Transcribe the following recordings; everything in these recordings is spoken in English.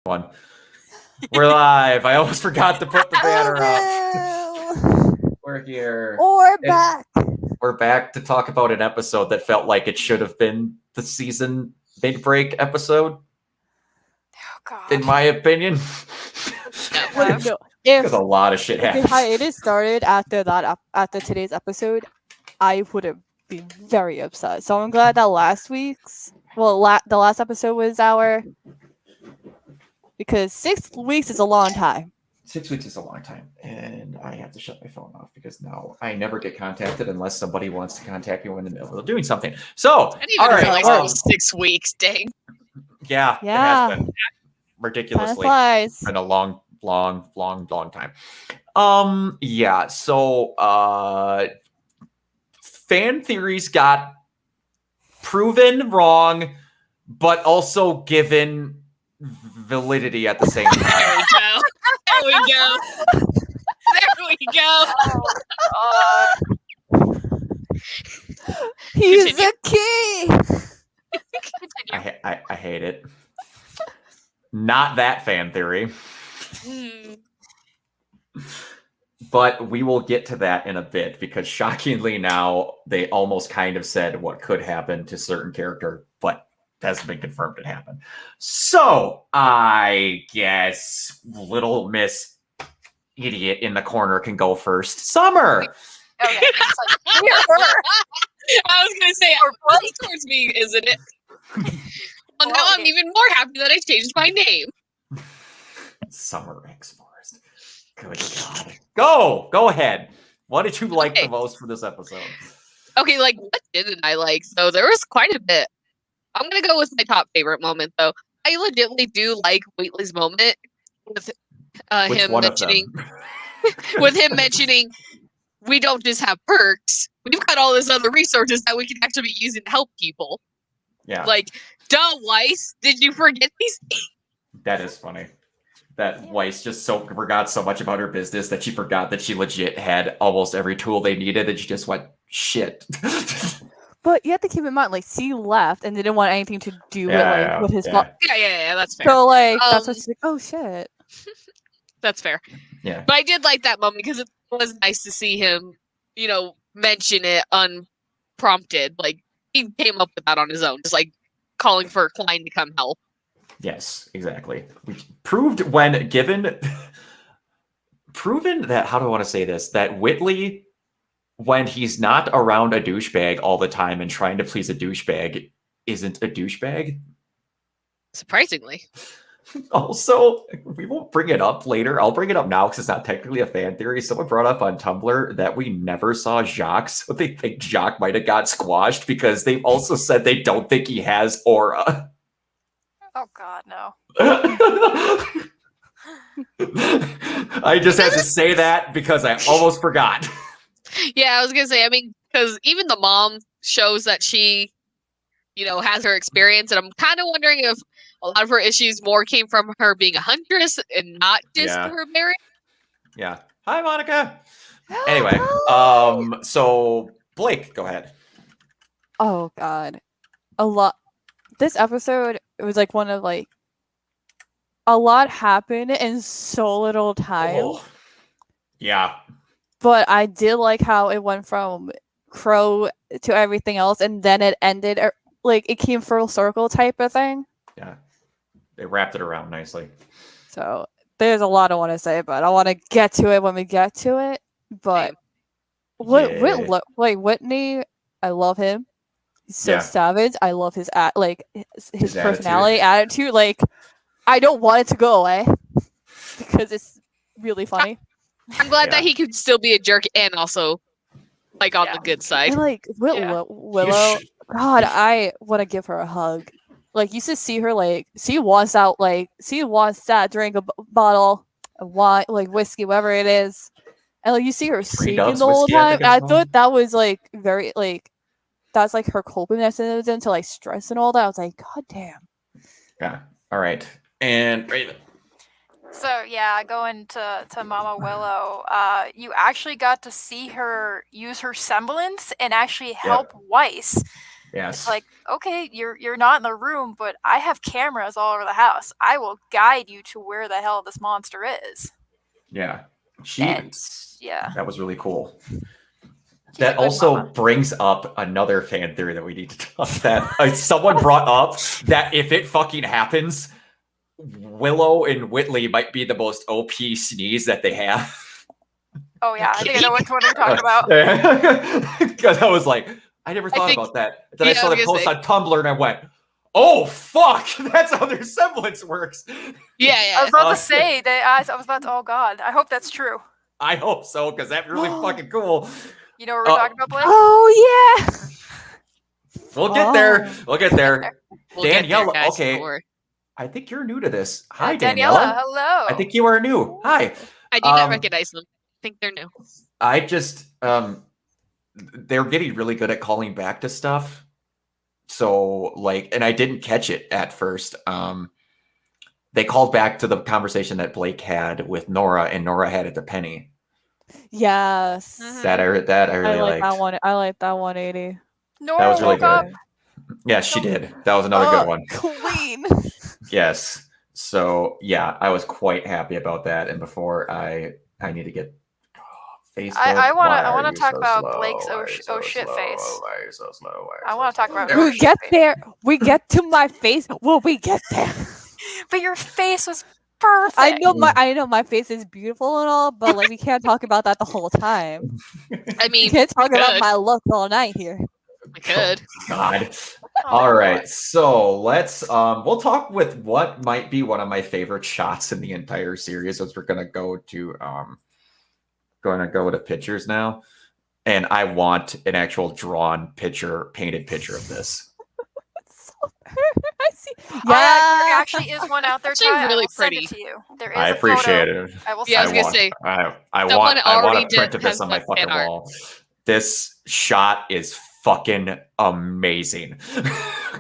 One. We're live. I almost forgot to put the banner up. We're here. We're back to talk about an episode that felt like it should have been the season mid-break episode. Oh God. In my opinion. No. Because a lot of shit happened. If I had started after today's episode, I would have been very upset. So I'm glad that the last episode was because 6 weeks is a long time. 6 weeks is a long time, and I have to shut my phone off because now I never get contacted unless somebody wants to contact me in the middle of doing something. So, I didn't even realize it was 6 weeks. Dang. Yeah, it has been ridiculously. It's been a long time. Yeah. So, fan theories got proven wrong, but also given validity at the same time. There we go. He's the key. I hate it. Not that fan theory. But we will get to that in a bit because shockingly now they almost kind of said what could happen to certain character, but hasn't been confirmed it happened. So I guess little Miss Idiot in the corner can go first. Summer. Okay. I was gonna say it towards me, isn't it? Well, now I'm even more happy that I changed my name. Summer X Forest. Good God. Go ahead. What did you like the most for this episode? Okay, what didn't I like? So there was quite a bit. I'm gonna go with my top favorite moment though. I legitimately do like Wheatley's moment with him mentioning with him mentioning we don't just have perks, we've got all this other resources that we can actually be using to help people. Yeah. Duh, Weiss, did you forget these things? That is funny. That Weiss just forgot so much about her business that she forgot that she legit had almost every tool they needed, and she just went, shit. But you have to keep in mind, C left and didn't want anything to do with his Yeah, that's fair. So, that's what she's like, oh, shit. That's fair. Yeah. But I did like that moment because it was nice to see him, mention it unprompted. He came up with that on his own, just calling for Klein to come help. Yes, exactly. We proved when given... proven that, how do I want to say this, that Whitley, when he's not around a douchebag all the time and trying to please a douchebag, isn't a douchebag. Surprisingly. Also, we won't bring it up later. I'll bring it up now because it's not technically a fan theory. Someone brought up on Tumblr that we never saw Jacques, so they think Jacques might have got squashed because they've also said they don't think he has aura. Oh God, no. I just had to say that because I almost forgot. Yeah, I was gonna say, because even the mom shows that she, has her experience, and I'm kind of wondering if a lot of her issues more came from her being a huntress and not just her marriage. Yeah. Hi, Monica. Anyway, so Blake, go ahead. Oh God, this episode, it was one of a lot happened in so little time. Oh. Yeah. But I did like how it went from Crow to everything else, and then it ended it came full circle type of thing. Yeah, they wrapped it around nicely. So there's a lot I want to say, but I want to get to it when we get to it. But Whitney, I love him. He's so savage. I love his his personality, attitude. I don't want it to go away because it's really funny. I'm glad that he could still be a jerk and also on the good side. And, Willow, God, I want to give her a hug. You should see her she wants that drink a bottle of wine, whiskey, whatever it is, and you see her shaking the whole time. I thought that was very that's her coping mechanism to stress and all that. I was like, God damn. Yeah. All right. And Raven. So yeah, going to Mama Willow, you actually got to see her use her semblance and actually help Weiss. Yes. It's like, okay, you're not in the room, but I have cameras all over the house. I will guide you to where the hell this monster is. Yeah. And yeah. That was really cool. She's a That good also mama. brings up another fan theory that we need to talk that someone brought up that if it fucking happens, Willow and Whitley might be the most OP sneeze that they have. Oh yeah, I think I know which one you're talking about. Because I was like, I never thought think- about that. Then I yeah, saw I the was post gonna on Tumblr and I went, oh fuck, that's how their semblance works. Yeah, I yeah. was about to say that I was about to. Oh god, I hope that's true. I hope so, because that's really fucking cool. You know what we're talking about, Blake? Oh yeah. We'll get there. We'll get there. We'll get there, Daniela, guys, okay. don't worry. I think you're new to this. Hi, Daniela, Daniela. hello. I think you are new. Hi. I do not Um, recognize them. I think they're new. I just they're getting really good at calling back to stuff. So like, and I didn't catch it at first. They called back to the conversation that Blake had with Nora, and Nora had it to Penny. Yes. Mhm. That I really I like liked. that one. I like that 180. Nora That was really woke up. good. Yes, she did. That was another good one. Clean. Yes. So yeah, I was quite happy about that. And before I need to get Facebook. I wanna- why I are wanna you talk so about slow? Blake's Why oh are you sh- so oh shit slow? face. Why are you so slow? Why are I you wanna so talk about slow? Oh, We get shit. there. We get to my face. Well, we get there. But your face was perfect. I know my face is beautiful and all, but like we can't talk about that the whole time. I We mean, can't talk about could. my look all night here. we could. God. Oh, All God. right. So let's we'll talk with what might be one of my favorite shots in the entire series as we're gonna go to pictures now. And I want an actual drawn picture, painted picture of this. I see. There Yeah. actually is one out there. Actually Ty. I really will send pretty. it to you. There is I a photo. appreciate it. I will Yeah, I send was it. gonna say, I someone want already a print of this has on my done fucking fan art. wall. This shot is fucking amazing. I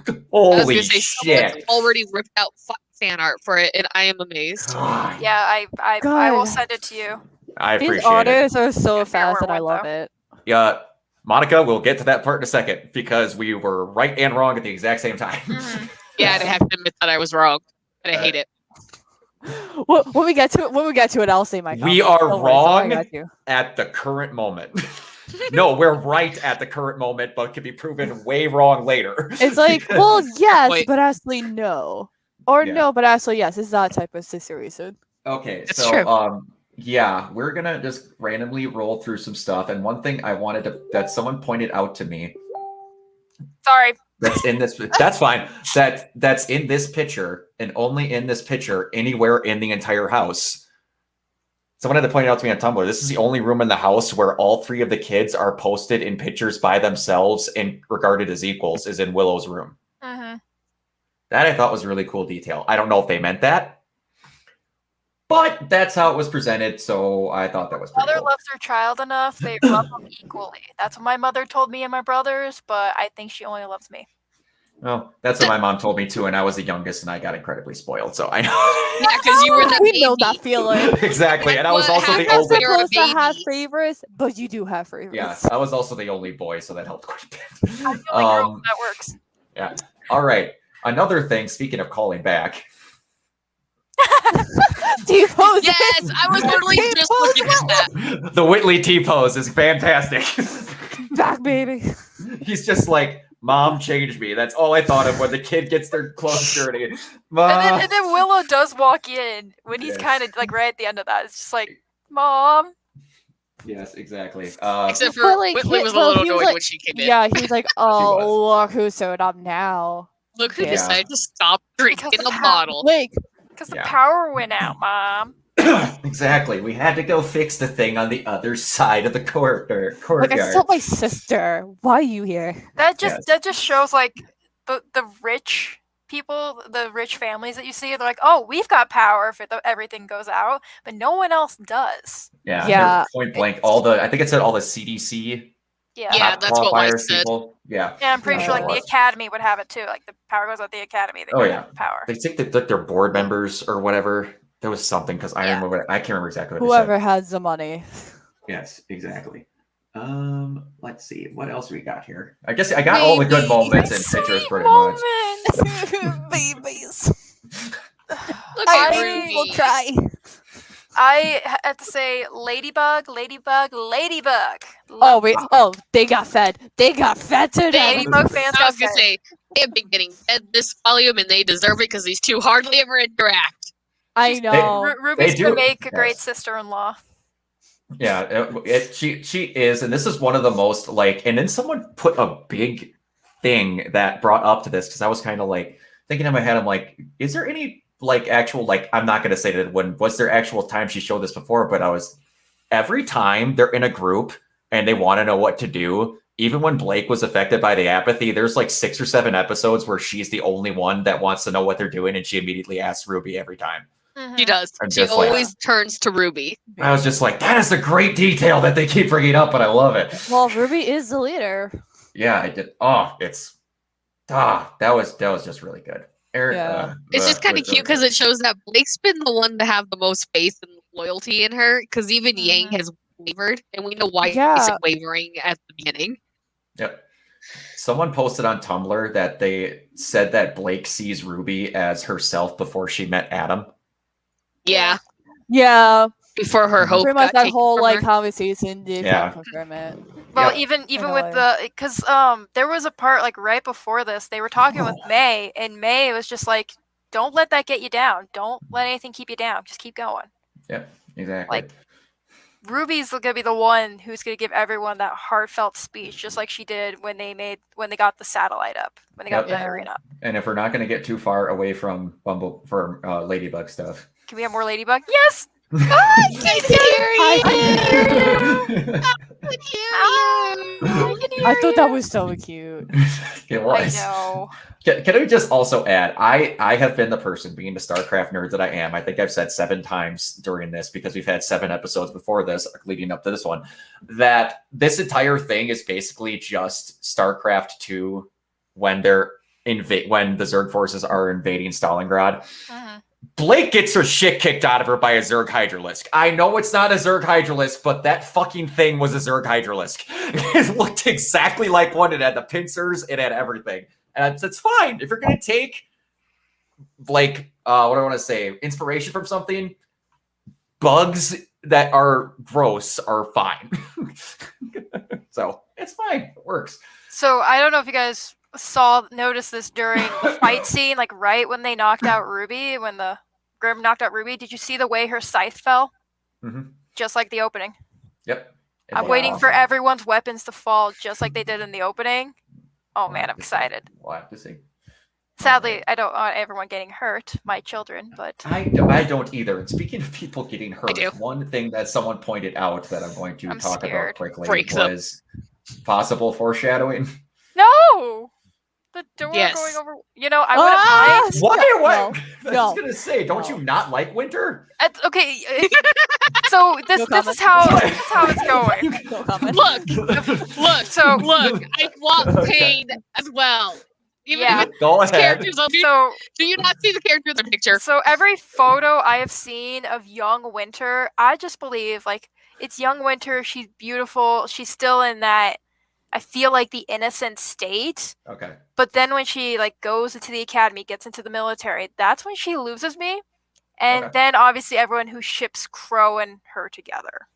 was Holy gonna say shit. someone's already ripped out fan art for it, and I am amazed. God, Yeah, I will God. send it to you. I These appreciate it. artists are so Yeah, fast, and I one, love though. it. Yeah, Monica, we'll get to that part in a second because we were right and wrong at the exact same time. Mhm. Yeah, and I have to admit that I was wrong, and I hate it. When we get to it, I'll say my. We comments. are Don't worry, sorry, I wrong. got you. At the current moment. No, we're right at the current moment, but can be proven way wrong later. It's like, well, yes, Wait. but actually no, or Yeah. no, but actually yes. It's that type of series. Okay, It's so true. yeah, we're gonna just randomly roll through some stuff. And one thing I wanted that someone pointed out to me Sorry. that's in this that's fine. That's in this picture and only in this picture anywhere in the entire house. Someone had to point it out to me on Tumblr. This is the only room in the house where all three of the kids are posted in pictures by themselves and regarded as equals, is in Willow's room. Mm-hmm. That I thought was a really cool detail. I don't know if they meant that, but that's how it was presented. So I thought that was pretty Mother cool. loves her child enough; they love them equally. That's what my mother told me and my brothers, but I think she only loves me. Well, that's what my mom told me too, and I was the youngest, and I got incredibly spoiled. So I know. Yeah, because you were the We baby. know that feeling. Exactly, and I was What also the You're not happens when oldest. you're a supposed to have baby? favorites, but you do have favorites. Yeah, I was also the only boy, so that helped quite a bit. I'm the only girl, that works. Yeah. All right. Another thing. Speaking of calling back, T-pose. Yes, I was literally just looking at that. the Whitley T pose is fantastic. Back, baby. He's just like, "Mom changed me." That's all I thought of when the kid gets their clothes dirty. Mom. And then Willow does walk in when he's Yes. kind of like right at the end of that. It's just like, Mom. Yes, exactly. Except for But, like, Whitley was a well, little he was annoyed like- when she came in. Yeah, he was like, "Oh, look who showed up now." Look who Yeah. decided to stop drinking Because a of how- bottle. Like, Because the Yeah. power went out, Mom. Exactly. We had to go fix the thing on the other side of the courtyard. like I saw my sister. Why are you here? That Yes. just shows like the rich people, the rich families that you see. They're like, oh, we've got power if everything goes out, but no one else does. Yeah. Yeah. they're Point blank. I think it said all the CDC. Yeah. Yeah, top that's what Light qualifiers said. people. Yeah. And I'm pretty Yeah. sure like the academy would have it too. Like the power goes out the academy. They Oh, get yeah. power. They think that they're board members or whatever. There was something because I Yeah. can't remember exactly what Whoever has the money. they said. Yes, exactly. Let's see. What else we got here? I guess I got all the good Baby. moments and pictures pretty much. Babies. Look I at I- will Ruby. cry. I have to say, Ladybug. Oh wait. Oh, they got fed. They got fed to They- death. Ladybug fans I got was gonna fed. say they have been getting fed this volume, and they deserve it because these two hardly ever interact. I She's- know. Ruby's They gonna do- make a great yes. sister-in-law. Yeah, she is, and this is one of the most like. And then someone put a big thing that brought up to this because I was kind of like thinking in my head, I'm like, is there any like actual like? I'm not gonna say that when was there actual time she showed this before, but I was every time they're in a group and they want to know what to do. Even when Blake was affected by the apathy, there's like 6 or 7 episodes where she's the only one that wants to know what they're doing, and she immediately asks Ruby every time. She does. I'm She just like- always turns to Ruby. I was just like, that is a great detail that they keep bringing up, and I love it. Well, Ruby is the leader. Yeah, I did. Oh, that was just really good. Yeah. It's just kind of cute because it shows that Blake's been the one to have the most faith and loyalty in her. Because even Yang has wavered, and we know why he's Yeah. wavering at the beginning. Yep. Someone posted on Tumblr that they said that Blake sees Ruby as herself before she met Adam. Yeah, Yeah. before her hope. Pretty much got that taken whole from like her. conversation did Yeah. confirm it. Well, Yep. even In a with way. the because there was a part like right before this they were talking with May, and May was just like, "Don't let that get you down. Don't let anything keep you down. Just keep going." Yep, exactly. Like- Ruby's gonna be the one who's gonna give everyone that heartfelt speech, just like she did when they got the satellite up, when they got Yep. the Yeah. arena up. And if we're not going to get too far away from Ladybug stuff. Can we have more Ladybug? Yes. I thought that was so cute. It I was. know. Can I just also add, I have been the person, being the StarCraft nerd that I am, I think I've said 7 times during this, because we've had 7 episodes before this, leading up to this one, that this entire thing is basically just StarCraft 2 when they're when the Zerg forces are invading Stalingrad. Mhm. Blake gets her shit kicked out of her by a Zerg Hydralisk. I know it's not a Zerg Hydralisk, but that fucking thing was a Zerg Hydralisk. It looked exactly like one. It had the pincers. It had everything. And it's fine. If you're going to take, like, what do I want to say, inspiration from something, bugs that are gross are fine. So it's fine. It works. So I don't know if you guys noticed this during the fight scene, like right when they knocked out Ruby, when the Grim knocked out Ruby. Did you see the way her scythe fell? Mhm. Just like the opening. Yep. It I'm looked waiting for awesome. everyone's weapons to fall just like they did in the opening. Oh We'll man, have I'm to see. excited. We'll have to see. Sadly, I don't want everyone getting hurt, my children, but I don't either. And speaking of people getting hurt, do. one thing that someone pointed out that I'm going to I'm talk scared. about quickly Breaks up. was possible foreshadowing. no! The door Yes. going over. You know, I wouldn't mind. Why? What? No, I was no, gonna say, don't no. you not like winter? Okay, so this No this is comment. how it's going. No comment. Look, So- look, I want Okay. pain as well. Even Yeah. if Go it's ahead. characters, do So you not see the character in the picture? So every photo I have seen of young Winter, I just believe like it's young Winter. She's beautiful. She's still in that. I feel like the innocent state. Okay. But then when she like goes into the academy, gets into the military, that's when she loses me. And Okay. then obviously everyone who ships Crow and her together.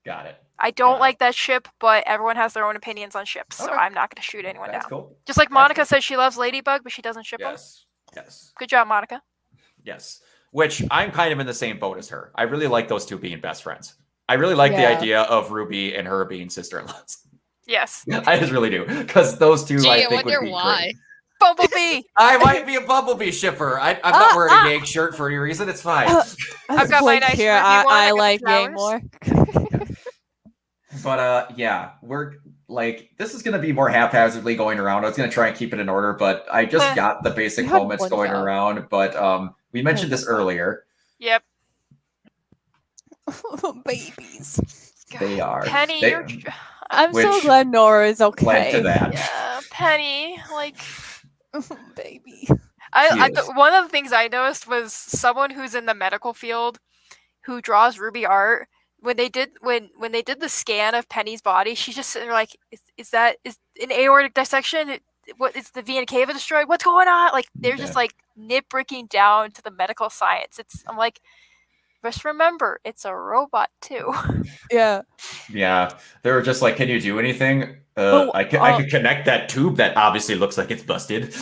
Got it. I don't Got it. like that ship, but everyone has their own opinions on ships, so Okay. I'm not going to shoot anyone That's down. cool. Just like That's Monica cool. says she loves Ladybug, but she doesn't ship them. Yes. Yes. Good job, Monica. Yes. Which I'm kind of in the same boat as her. I really like those two being best friends. I really like the Yeah. idea of Ruby and her being sister-in-laws. Yes. I just really do. Because those two, Gee, I I think, would wonder be why. great. Bumblebee. I might be a Bumblebee shipper. I'm not wearing a Yang shirt for any reason. It's fine. I've got my Blake nice here. Ruby one, I I got like the Yang flowers. more. But yeah, we're like, this is gonna be more haphazardly going around. I was gonna try and keep it in order, but I just got the basic You had moments one going job. around. But we mentioned this earlier. Yep. Babies. They are. Penny, They- you're. I'm so Which glad Nora is led okay. to that. Yeah, Penny. Like, Baby. Yes. one of the things I noticed was someone who's in the medical field who draws Ruby art when they did the scan of Penny's body, she's just sitting there like, is an aortic dissection? What is the vena cava destroyed? What's going on? Like they're just like nitpicking down to the medical science. I'm like, just remember, it's a robot too. Yeah. Yeah, they were just like, "Can you do anything? I could connect that tube that obviously looks like it's busted."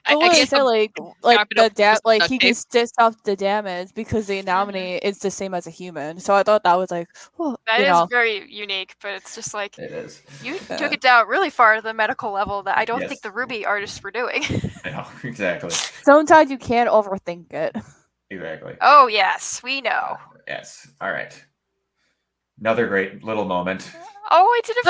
I guess said, like the he can stitch off the damage because the anomaly is the same as a human. So I thought that was like, well, that is very unique, but it's just like it is. You took it down really far to the medical level that I don't think the RWBY artists were doing. Yeah, exactly. Sometimes you can't overthink it. Exactly. Oh yes, we know. Yes. All right. Another great little moment. Oh, I didn't.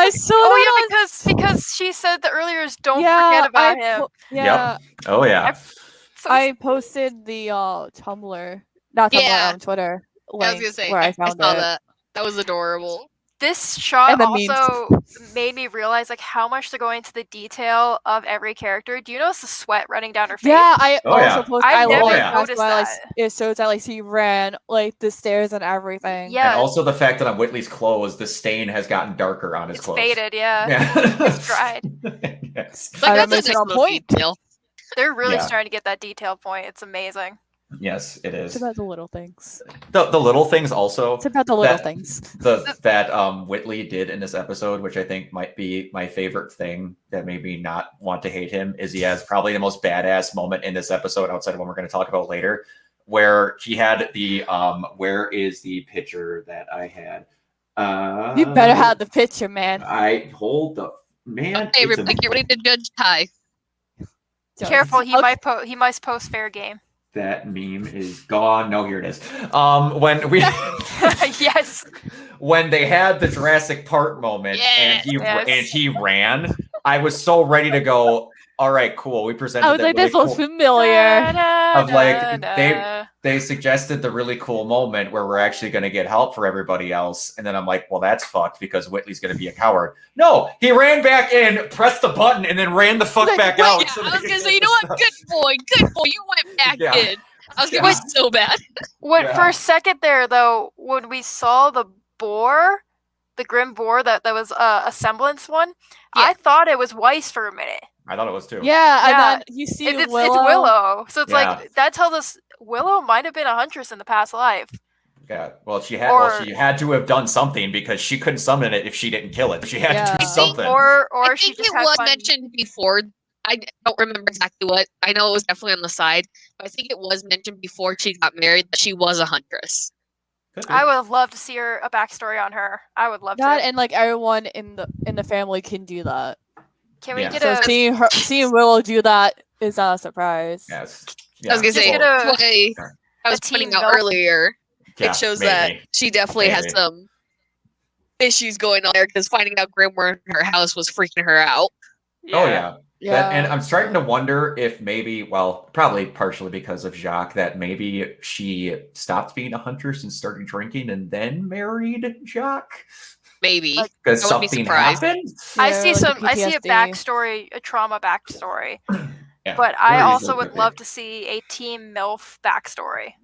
Because she said the earlier is don't forget about him. Yeah. Yep. Oh yeah. I posted the Tumblr, not Tumblr, Twitter link I was gonna say, where I found saw it. that. That was adorable. This shot also made me realize like how much they're going into the detail of every character. Do you notice the sweat running down her face? Yeah, I also posted. I never noticed that. It shows that like she ran like the stairs and everything. Yeah. And also the fact that on Whitley's clothes, the stain has gotten darker on his clothes. It's faded, yeah. It's dried. Yes. Like, that's a nice point. Detail. They're really starting to get that detail point. It's amazing. Yes, it is. It's about the little things. The little things also. It's about the little things. That Whitley did in this episode, which I think might be my favorite thing that made me not want to hate him, is he has probably the most badass moment in this episode outside of what we're going to talk about later, where he had the where is the picture that I had? You better have the picture, man. I hold the man. Okay, everybody, get ready to judge Ty. Careful, he might post fair game. That meme is gone. No, here it is. When we yes, when they had the Jurassic Park moment and he ran, I was so ready to go. All right, cool. We presented. I was like, this looks familiar. Of like they suggested the really cool moment where we're actually going to get help for everybody else, and then I'm like, well, that's fucked because Whitley's going to be a coward. No, he ran back in, pressed the button, and then ran the fuck back out. Yeah, I was gonna say, you know what? Good boy, you went back in. I was gonna be so bad. For a second there, though, when we saw the boar, the Grim Boar that was a semblance one, I thought it was Weiss for a minute. I thought it was too. Yeah, and then you see Willow. It's Willow. So it's like that tells us Willow might have been a huntress in the past life. Yeah, well, she had to have done something because she couldn't summon it if she didn't kill it. She had to do something. I think it was mentioned before. I don't remember exactly what. I know it was definitely on the side, but I think it was mentioned before she got married that she was a huntress. I would have loved to see a backstory on her. I would love that, to. and like everyone in the family can do that. Can we get seeing Willow do that is not a surprise. Yes. I was gonna say I was pointing out earlier. It shows that she definitely has some issues going on there because finding out Grim were in her house was freaking her out. Oh yeah. And I'm starting to wonder if maybe, well, probably partially because of Jacques, that maybe she stopped being a huntress and started drinking and then married Jacques. Maybe because something happened. Yeah, I see a backstory, a trauma backstory. But I also would love to see a Team MILF backstory.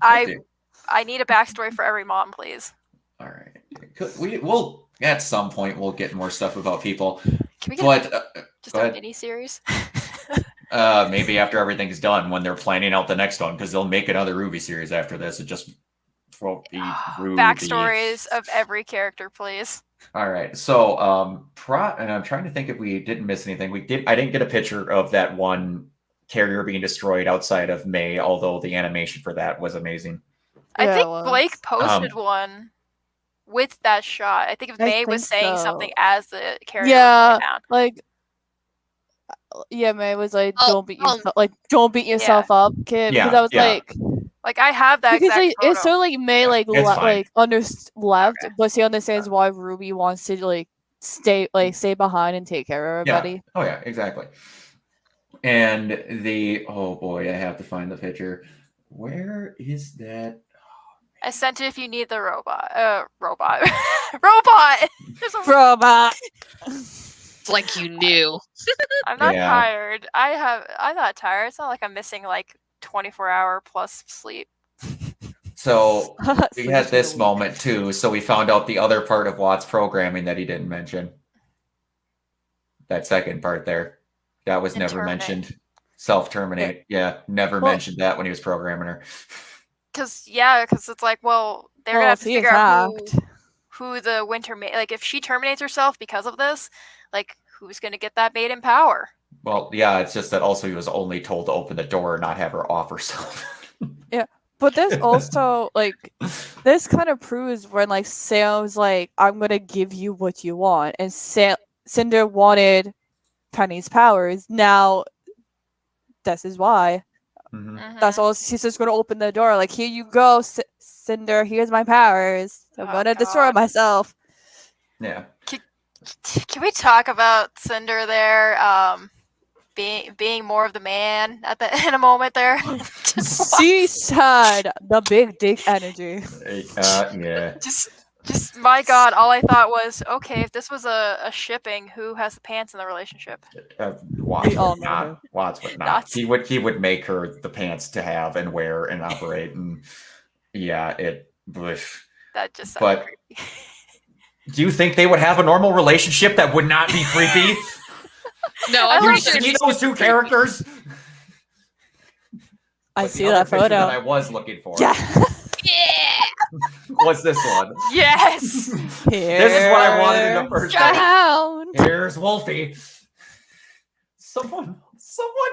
I need a backstory for every mom, please. All right, we'll at some point we'll get more stuff about people. Can we get a mini series? Maybe after everything's done, when they're planning out the next one, because they'll make another RWBY series after this. It just won't be RWBY. Backstories of every character, please. All right, so and I'm trying to think if we didn't miss anything. I didn't get a picture of that one carrier being destroyed outside of May, although the animation for that was amazing. I think Blake posted one with that shot. I think if May was saying something as the carrier was down. Like May was like, "Don't beat yourself, don't beat yourself up, kid." Because I was like I have that because exact it's so like May left, but she understands why RWBY wants to stay behind and take care of everybody. Oh yeah, exactly. And oh boy, I have to find the picture. Where is that? I sent it if you need the robot. Robot. There's a robot. It's like you knew. I'm not tired. I'm not tired. It's not like I'm missing 24-hour plus sleep. So we So had just this really- moment too. So we found out the other part of Watt's programming that he didn't mention. That second part there. That was And never terminate. mentioned. Self-terminate. Yeah, never Well- mentioned that when he was programming her. Because it's like, well, they're gonna Well, have to see, figure out fact. who the winter like if she terminates herself because of this, like who's gonna get that maid in power? Well, yeah, it's just that also he was only told to open the door and not have her off herself. But this also like this kind of proves when like Sam's like, I'm gonna give you what you want, and Cinder wanted Penny's powers. Now this is why. Mhm. Mhm. That's all. She's just gonna open the door. Like, here you go, Cinder. Here's my powers. I'm Oh, gonna destroy God. myself. Yeah. Can we talk about Cinder there? Being more of the man in a moment there. She had the big dick energy. Yeah. Just my God, all I thought was, okay, if this was a shipping, who has the pants in the relationship? Watts We all would know not. her. Watts would not. Not. He would make her the pants to have and wear and operate, and yeah, it. That just sounded But- creepy. Do you think they would have a normal relationship that would not be creepy? No, I I'm You pretty like sure see he's those two characters? I But see the other that picture that I photo. was looking for Yeah. Yeah. was this one. Yes. This is what I wanted in the first place. Down. Here's Wolfie. Someone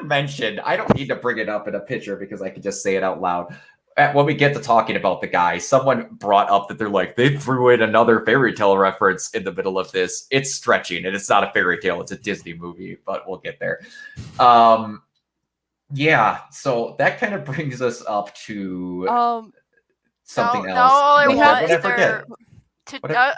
mentioned, I don't need to bring it up in a picture because I can just say it out loud. When we get to talking about the guy, someone brought up that they're like, they threw in another fairy tale reference in the middle of this. It's stretching, and it's not a fairy tale, it's a Disney movie, but we'll get there. Yeah, so that kind of brings us up to something No, else. all I What want did I is forget?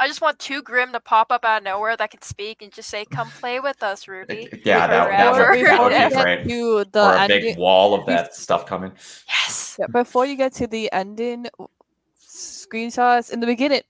I just want two Grim to pop up out of nowhere that can speak and just say, "Come play with us, Ruby." Yeah, that Forever. would Before be you get great. to the Or a ending, big wall of that stuff coming. Yes. yeah, before you get to the ending screenshots in the beginning,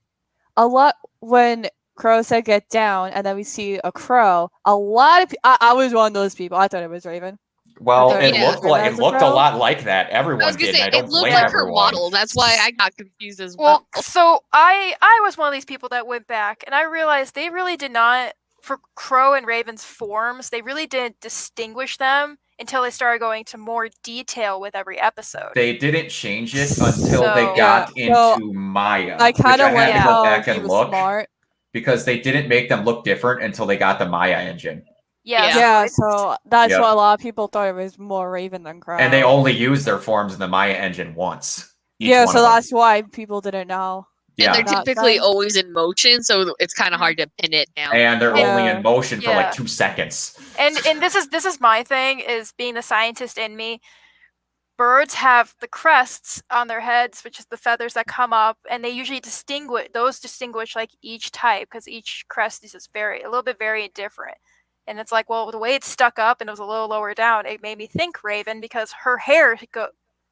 a lot when Crow said get down, and then we see a crow. A lot of I was one of those people. I thought it was Raven. Well, thought it it looked was like it as a looked a crow. lot like that. I Everyone was gonna did. say And I don't it looked blame like everyone. her model. That's why I got confused as well. Well, so I was one of these people that went back and I realized they really did not, for Crow and Raven's forms, they really didn't distinguish them until they started going to more detail with every episode. They didn't change it until they So- got Yeah, so into Maya. I kind of which I had like to go how back he and was look smart. because they didn't make them look different until they got the Maya engine. Yeah. Yeah, it's- so that's Yep. why a lot of people thought it was more Raven than Crow. And they only used their forms in the Maya engine once. each yeah, one so of them. that's why people didn't know. yeah. And they're That typically sense. always in motion, so it's kind of hard to pin it down. And they're Yeah. only in motion for like Yeah. 2 seconds. And this is my thing, is being the scientist in me. Birds have the crests on their heads, which is the feathers that come up, and they usually distinguish like each type, because each crest is just a little bit very different. And it's like, well, the way it's stuck up and it was a little lower down, it made me think Raven, because her hair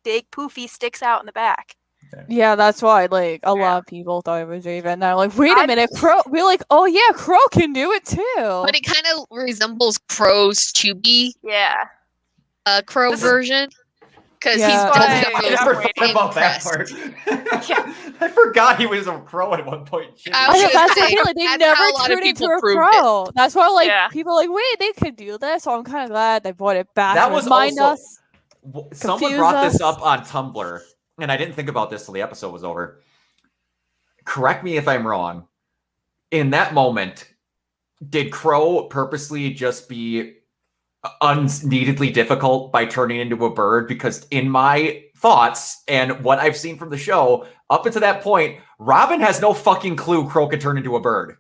big poofy sticks out in the back. Yeah, that's why like a Yeah. lot of people thought it was Raven. They're like, wait a I- minute, Crow. We're like, oh yeah, Crow can do it too. But it kind of resembles Crow's Chubby Yeah. Crow This is- version. Because Yeah. he Why- does I have Yeah. those forgot same about that crests. part. Yeah. I forgot he was a crow at one point. Too. I I was know, gonna that's the say, thing. Like, they that's never how a lot of turned into people a proved it. crow. That's why, like, Yeah. people are like, wait, they could do this. So I'm kind of glad they brought it back. That to was remind also- us. Someone confuse brought this us. up on Tumblr, and I didn't think about this till the episode was over. Correct me if I'm wrong. In that moment, did Crow purposely just be unneededly difficult by turning into a bird? Because in my thoughts and what I've seen from the show, up until that point, Robin has no fucking clue Crow can turn into a bird.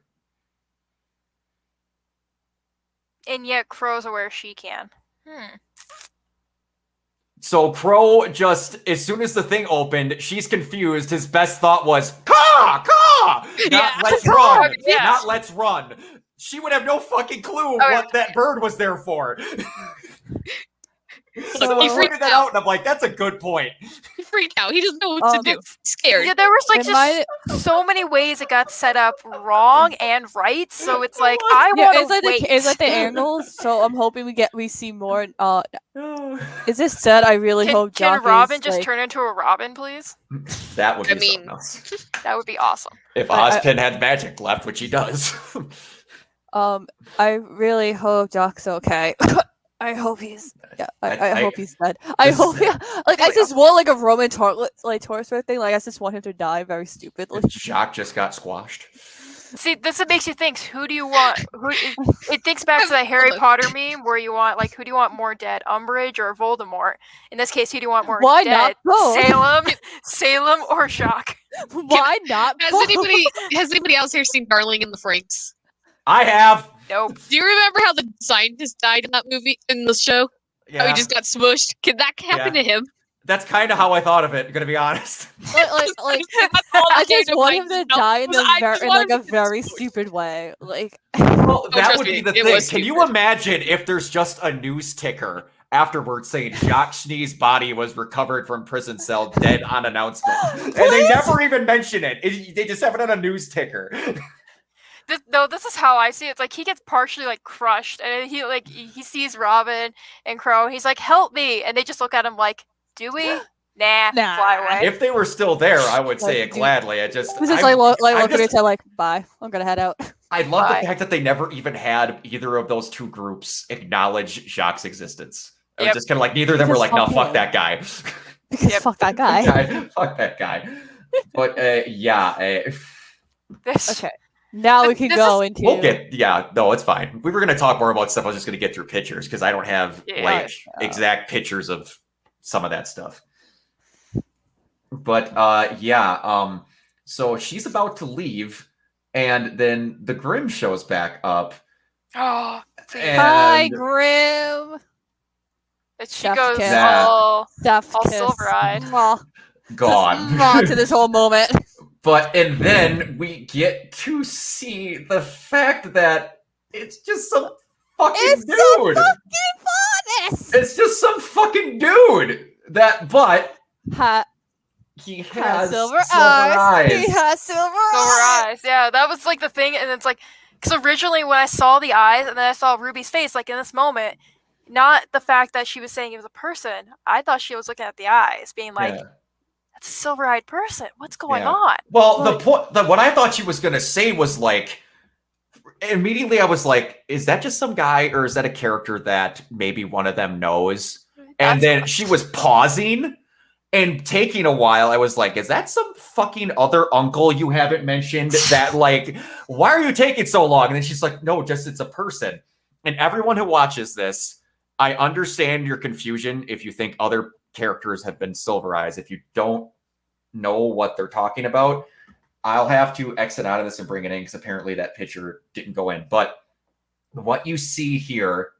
And yet Crow's aware she can. So Crow just, as soon as the thing opened, she's confused. His best thought was, "Caw, caw!" Not Yeah. let's run. Yeah. Not let's run. She would have no fucking clue Okay. what that bird was there for. So he I freaked figured that out. out, and I'm like, that's a good point. He freaked out. He doesn't know what to do. He's scared. Yeah, there was like It just might- so many ways it got set up wrong and right. So it's like I Yeah, want it's to like wait. it's like the angles. So I'm hoping we see more. Is this said? I really hope Can Jock Robin is, just like, turn into a Robin, please? That would be I mean- something else. That would be awesome. If I- Ozpin had magic left, which he does. I really hope Jock's okay. I hope he's. Yeah, I I- hope he's dead. I this is- hope. Yeah, like I just want like a Roman torso thing. Like I just want him to die very stupidly. Jacques just got squashed. See, this makes you think. Who do you want? It thinks back to that Harry Potter meme where you want like, who do you want more dead, Umbridge or Voldemort? In this case, who do you want more Why dead? not both? Salem, or Jacques? Why not? Has both? anybody else here seen Darling in the Franxx? I have. Nope. Do you remember how the scientist died in that movie in the show? How Yeah, he just got smushed? Can that happen to him? that's kind of how I thought of it. Gonna be honest. like, That's all I that came just to want mind him to now. die in, I just in wanted like a him to very smush. stupid way. Like Well, that trust would me, be the it thing. was Can you stupid. imagine if there's just a news ticker afterwards saying Jacques Schnee's body was recovered from prison cell dead on announcement, and they never even mention it. They just have it on a news ticker. This is how I see it. It's like he gets partially like crushed, and he sees Robin and Crow. And he's like, "Help me!" And they just look at him like, "Do we? Nah, Nah. fly away." If they were still there, I would say Like, it dude, gladly. I just, this is I like I'm looking just- at it like, bye. I'm gonna head out. I love Bye. the fact that they never even had either of those two groups acknowledge Jacques' existence. It was Yep. just kind of like neither of them were Because like, no, fuck fuck him." that guy. Because Yep. fuck that guy. Fuck that guy. But yeah, This, Okay. Now we can This go is- into. we'll get. Yeah, no, it's fine. We were gonna talk more about stuff. I was just gonna get through pictures because I don't have Yeah. like exact pictures of some of that stuff. But yeah, so she's about to leave, and then the Grimm shows back up. oh, And Hi, Grim. and she Chef's goes kiss. all Steph all kiss. silver-eyed. Mwah. gone. Just mwah to this whole moment. But and then we get to see the fact that it's just some fucking It's dude. so fucking honest. It's just some fucking dude. But he Has has silver silver eyes. He has silver Silver eyes. eyes. Yeah, that was like the thing, and it's like because originally when I saw the eyes and then I saw Ruby's face, like in this moment, not the fact that she was saying it was a person. I thought she was looking at the eyes, being like, Yeah. "That's a silver-eyed person. What's going Yeah. on?" Well, the Like- point that what I thought she was gonna say was like immediately I was like, is that just some guy or is that a character that maybe one of them knows? And That's then what- she was pausing and taking a while. I was like, is that some fucking other uncle you haven't mentioned that like, why are you taking so long? And then she's like, no, just it's a person. And everyone who watches this, I understand your confusion if you think other characters have been Silver Eyes. If you don't know what they're talking about, I'll have to exit out of this and bring it in because apparently that picture didn't go in. But what you see here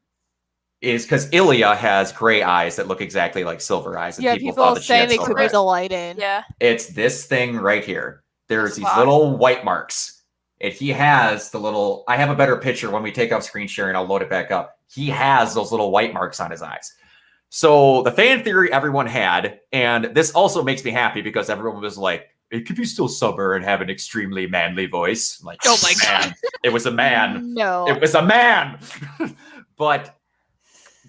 is because Ilya has gray eyes that look exactly like Silver Eyes. And Yeah, people people thought that she saying had they silver could be eyes. the lighting. Yeah. It's this thing right here. There's these Wow. little white marks. And he has the little, I have a better picture when we take off screen sharing, I'll load it back up. He has those little white marks on his eyes. So the fan theory everyone had, and this also makes me happy because everyone was like, it could be still Summer and have an extremely manly voice. I'm like, Oh my man, it was a man. No. It was a man. But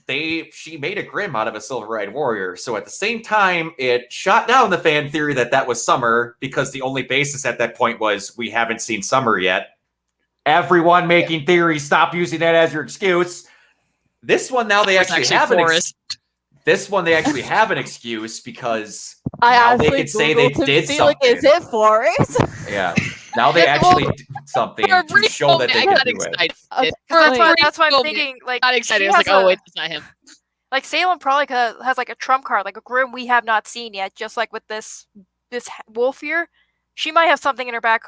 she made a Grimm out of a silver-eyed warrior. So at the same time, it shot down the fan theory that was Summer because the only basis at that point was we haven't seen Summer yet. Everyone making theories, stop using that as your excuse. This one now they It's actually have Forrest. this one they actually have an excuse because I now they actually could say they Googled to did see, like, is something. it Forrest? yeah. Now they Yeah, actually well, did something For a to brief show that moment, they I could got do it. excited. Okay, For a wait. brief That's why I'm moment, thinking. Like, got excited. she I was like, has oh a- wait, that's not him. like Salem probably has like a trump card, like a Grimm we have not seen yet. Just like with this wolf here, she might have something in her back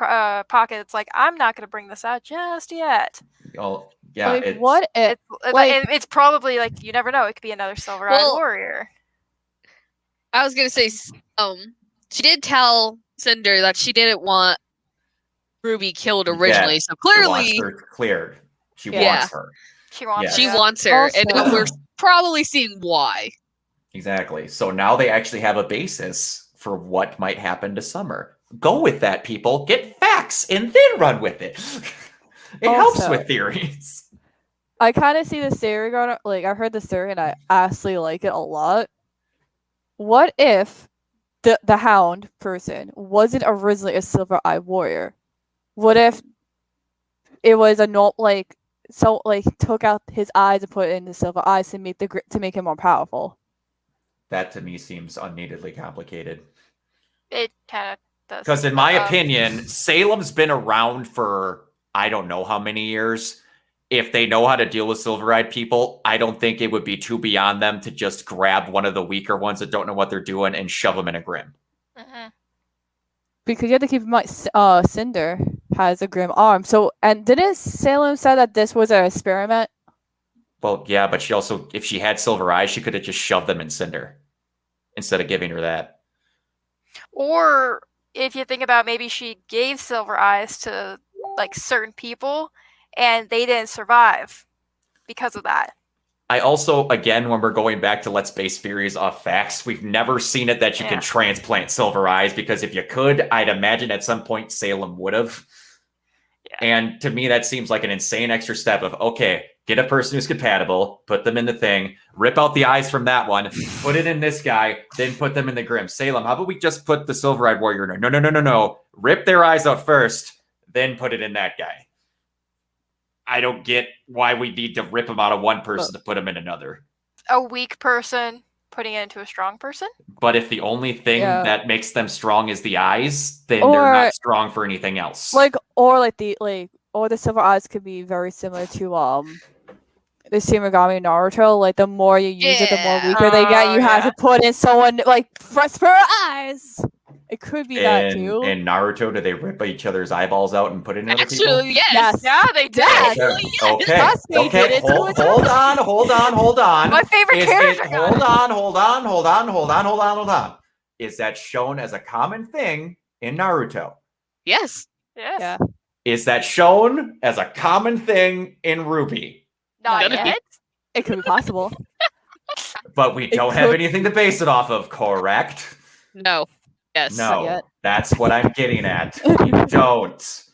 pocket. It's like I'm not going to bring this out just yet. Oh, yeah. Like, it's- what if? It's probably like you never know. It could be another silver-eyed Well, warrior. I was gonna say, she did tell Cinder that she didn't want Ruby killed originally. Yeah, So She wants clearly, her cleared. She Yeah. wants her. She wants. yeah. her, she yeah. wants her, and Also- we're probably seeing why. Exactly. So now they actually have a basis for what might happen to Summer. Go with that, people. Get facts and then run with it. It helps Also- with theories. I kind of see the theory going. Like I heard this theory and I actually like it a lot. What if the Hound person wasn't originally a Silver Eye warrior? What if it was a not like so like took out his eyes and put it into Silver Eyes to make him more powerful? That to me seems unneededly complicated. It kind of does. Because in my but, opinion, Salem's been around for I don't know how many years. If they know how to deal with silver-eyed people, I don't think it would be too beyond them to just grab one of the weaker ones that don't know what they're doing and shove them in a Grim. mhm. Because you have to keep in mind, Cinder has a grim arm. So, and didn't Salem say that this was an experiment? Well, yeah, but she also, if she had silver eyes, she could have just shoved them in Cinder instead of giving her that. Or if you think about maybe she gave Silver Eyes to like certain people and they didn't survive because of that. I also, again, when we're going back to let's base theories off facts, we've never seen it that you Yeah. can transplant silver eyes, because if you could, I'd imagine at some point Salem would have. Yeah. And to me, that seems like an insane extra step of, okay, get a person who's compatible, put them in the thing, rip out the eyes from that one, put it in this guy, then put them in the Grim. Salem, how about we just put the silver-eyed warrior in there? No. Rip their eyes out first, then put it in that guy. I don't get why we need to rip them out of one person to put them in another. A weak person putting it into a strong person? But if the only thing Yeah. that makes them strong is the eyes, then they're Or- not strong for anything else. Or the Silver Eyes could be very similar to the Shimigami Naruto. Like the more you use it, the more Yeah. weaker they get. You have yeah. to put in someone like fresh pair of eyes. It could be that too. In Naruto, do they rip each other's eyeballs out and put it in other people? Actually, yes. Yes. Yeah, they did. Yeah. Actually, yes. Okay. Sasuke did it to Hold himself. on. My favorite character. Hold on. Is that shown as a common thing in Naruto? Yes. Yes. Yeah. Is that shown as a common thing in Ruby? Not Gonna be- yet. It could be possible. But we It don't have could- anything to base it off of, correct? No. Yes. Not No, yet. that's what I'm getting at. We don't.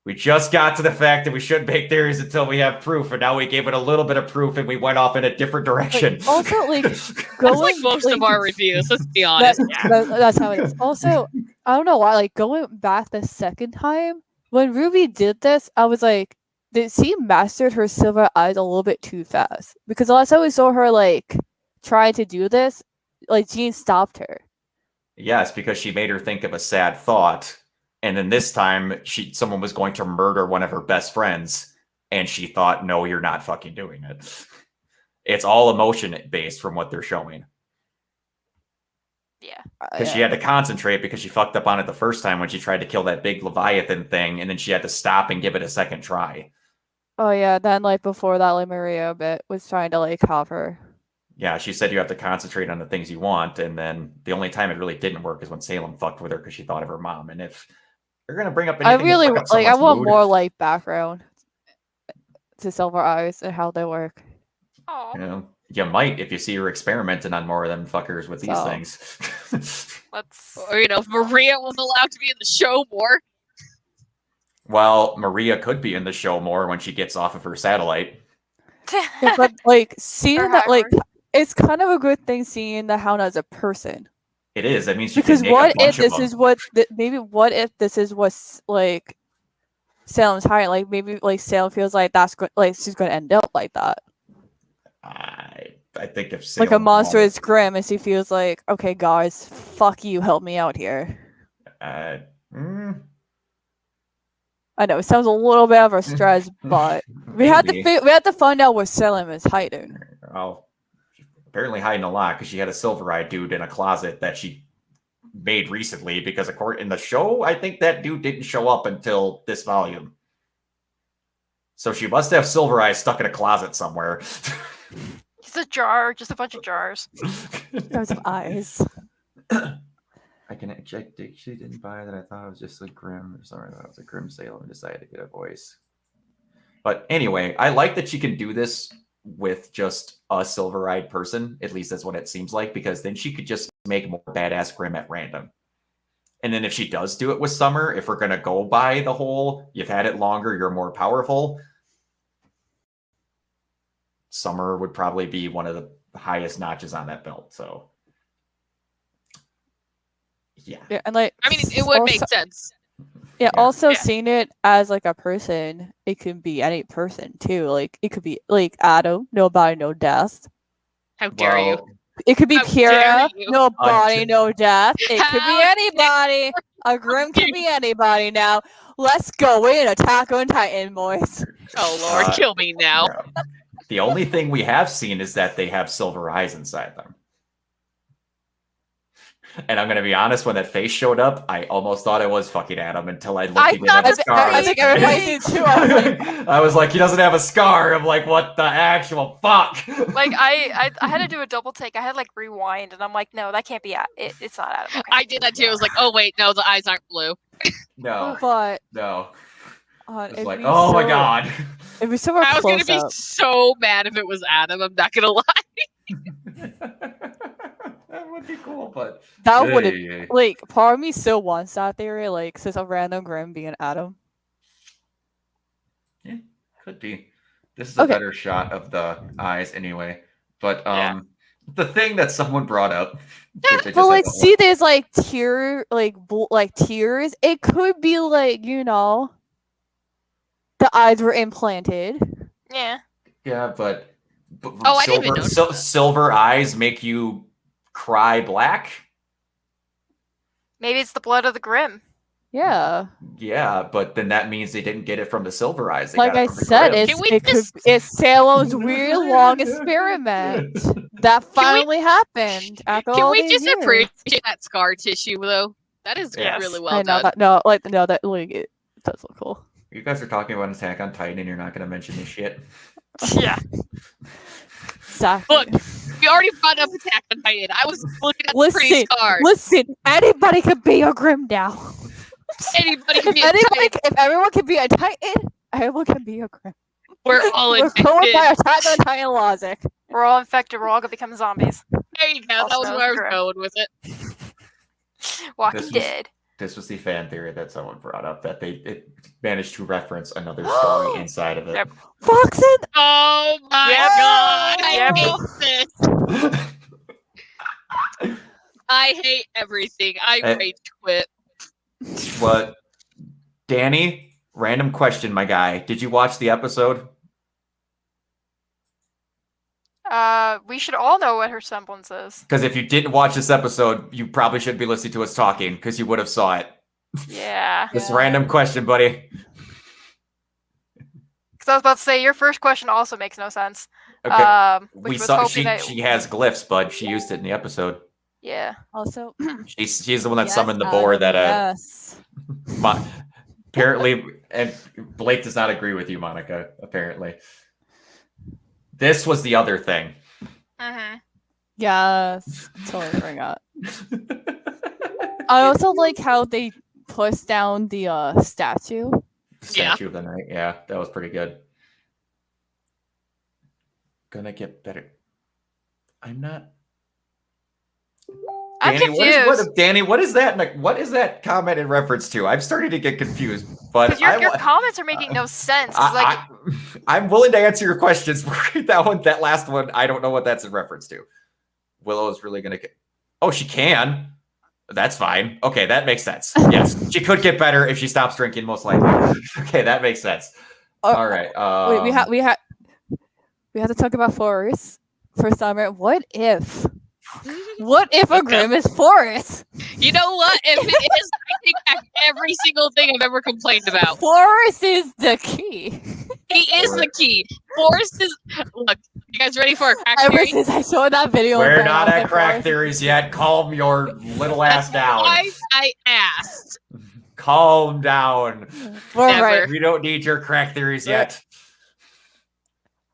We just got to the fact that we shouldn't make theories until we have proof, and now we gave it a little bit of proof and we went off in a different direction. also, like, That's going like most of like, our reviews. Let's be honest. that's how it is. Also, I don't know why. Like going back the second time when Ruby did this, I was like, did she mastered her silver eyes a little bit too fast? Because the last time we saw her like trying to do this, like Jean stopped her. Yes, because she made her think of a sad thought, and then this time someone was going to murder one of her best friends, and she thought, "No, you're not fucking doing it." It's all emotion based from what they're showing. Yeah. Because she had to concentrate because she fucked up on it the first time when she tried to kill that big Leviathan thing, and then she had to stop and give it a second try. Oh yeah, then like before that, like Maria bit was trying to like have her. Yeah, she said you have to concentrate on the things you want, and then the only time it really didn't work is when Salem fucked with her because she thought of her mom. And if you're gonna bring up I anything, to really fuck up like. I someone's want mood, more like background to Silver Eyes and how they work. Oh, you might if you see her experimenting on more of them fuckers with these So. things. let's. Or, if Maria was allowed to be in the show more. Well, Maria could be in the show more when she gets off of her satellite. Yeah, but like seeing that, like Hagrid. it's kind of a good thing seeing the Hound as a person. It is. That means she Because can make what a bunch if of this them. is what maybe what if this is what's like Salem's hiding? Like maybe like Salem feels like that's good. Like she's gonna end up like that. I think if Like a Salem monster wanted- is grim, and she feels like, okay, guys, fuck you, help me out here. I know it sounds a little bit of a stretch, but we had to maybe. we had to find out where Salem is hiding. Oh, she's apparently hiding a lot because she had a silver-eyed dude in a closet that she made recently. Because according in the show, I think that dude didn't show up until this volume. So she must have silver eyes stuck in a closet somewhere. Just a jar, just a bunch of jars. Those eyes. I can check. She didn't buy that. I thought it was just a Grim. Sorry, I thought it was a Grim Salem and decided to get a voice. But anyway, I like that she can do this with just a silver-eyed person. At least that's what it seems like, because then she could just make more badass Grimm at random. And then if she does do it with Summer, if we're going to go by the whole, you've had it longer, you're more powerful, Summer would probably be one of the highest notches on that belt. So, yeah. And like, I mean, it would make sense. Yeah, Yeah. also Yeah. seeing it as like a person, it could be any person too. Like it could be like Adam, no body, no death. How dare you? Well, It could be How dare Kira, you. no body, no death. It could be How anybody. A Grimm could be anybody now. Let's go in Attack on Titan, boys. Oh Lord, kill me now. yeah. The only thing we have seen is that they have silver eyes inside them. And I'm going to be honest, when that face showed up, I almost thought it was fucking Adam until I looked I at him thought at the the scar. I think everybody did too. I was like, I was like, he doesn't have a scar. I'm like, what the actual fuck? Like I had to do a double take. I had like rewind, and I'm like, no, that can't be. It's not Adam. Okay. I did that too. I was like, oh wait, no, the eyes aren't blue. No, but no. It's it'd like, be oh my so- god. It'd be so I was gonna close be up. so mad if it was Adam. I'm not gonna lie. That would be cool, but That would have Hey. like part of me still wants that theory, like since a random Grimm being Adam. Could be. This is a Okay. better shot of the eyes anyway. But Yeah. the thing that someone brought up, which I just But had like, to see, there's like like tears. It could be like the eyes were implanted. Yeah. yeah, but Oh, I didn't even notice that. silver eyes make you cry black. Maybe it's the blood of the Grimm. Yeah, Yeah, but then that means they didn't get it from the silver eyes. They like got it I from the said, Grimm. it's Salem's weird long experiment that finally happened after Can all we these just years. appreciate that scar tissue though? That is Yes. really well I know done. that it does look cool. You guys are talking about Attack on Titan, and you're not going to mention this shit. Yeah. Exactly. Look, we already brought up Attack on Titan. I was looking at the pretty Listen, scars. listen, anybody could be a Grimm now. Anybody can be a Anybody, Titan. if everyone can be a Titan, everyone can be a Grimm. We're all We're going infected. by Attack on Titan logic. We're all infected. We're all gonna become zombies. There you go. That was Also where I was Grimm. going with it. Walking This was- Dead. This was the fan theory that someone brought up, that it managed to reference another story inside of it. Yep. Foxen! Oh my Yep. god! I Yep. hate this. I hate everything. I Eh. rage quit. What? Danny, random question, my guy. Did you watch the episode? We should all know what her semblance is. Because if you didn't watch this episode, you probably shouldn't be listening to us talking, because you would have saw it. Yeah. This Yeah. random question, buddy. Because I was about to say your first question also makes no sense. Okay. Which we was saw hoping that she has glyphs, bud. She used it in the episode. yeah. Also, She's the one that yes, summoned the boar that yes. apparently, and Blake does not agree with you, Monica, apparently. This was the other thing. Mm-hmm. Yes. Totally forgot. I also like how they pushed down the statue. Statue of the Night. Yeah, that was pretty good. Gonna get better. I'm not. I'm Danny, confused. Danny, what is that? What is that comment in reference to? I'm starting to get confused. But Because your comments are making no sense. 'cause, like, I'm willing to answer your questions. that last one, I don't know what that's in reference to. Willow is really gonna get. Oh, she can. That's fine. Okay, that makes sense. Yes, she could get better if she stops drinking, most likely. Okay, that makes sense. All right. Wait, we have to talk about Forrest for summer. What if a Okay. Grimm is Forrest? You know what? If it is, I take back every single thing I've ever complained about. Forrest is the key. He is the key. Forrest is. Look, you guys ready for a crack Ever theory? since I showed that video, We're of not Ben at with crack Forrest- theories yet. Calm your little ass down. Why I asked. Calm down. We're Never. right. We don't need your crack theories yet.